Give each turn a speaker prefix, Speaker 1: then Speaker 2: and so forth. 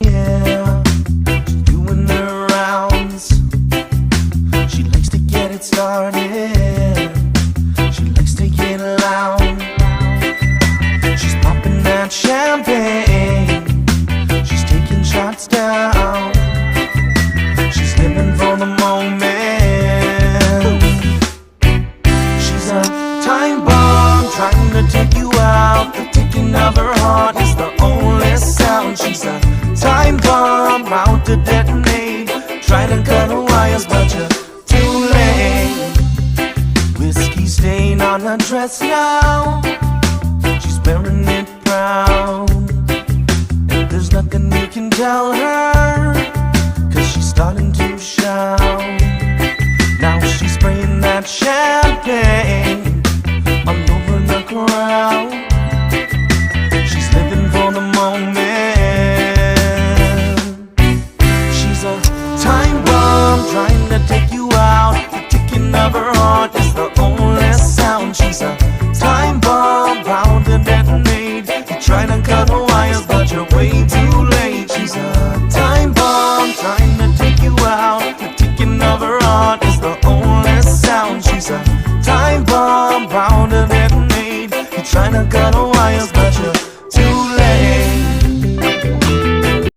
Speaker 1: Yeah, she's doing her rounds. She likes to get it started. She likes to get loud. She's popping that champagne. She's taking shots down. She's living for the moment. She's a time bomb trying to take you out. The ticking of her heart is the only sound. She's a time bomb out to detonate. Try to cut her wires, but you're too late. Whiskey stain on her dress now. She's wearing it proud. And there's nothing you can tell her, 'cause she's starting to shout. Now she's spraying that champagne all over the crowd. She's living for the moment. She's a time bomb trying to take you out. The ticking of her heart is the only sound. She's a time bomb bound to detonate. You try to cut her wires, but you're way too late. She's a time bomb trying to take you out. The ticking of her heart is the only sound. She's a time bomb bound to detonate. You try to cut her wires, but you're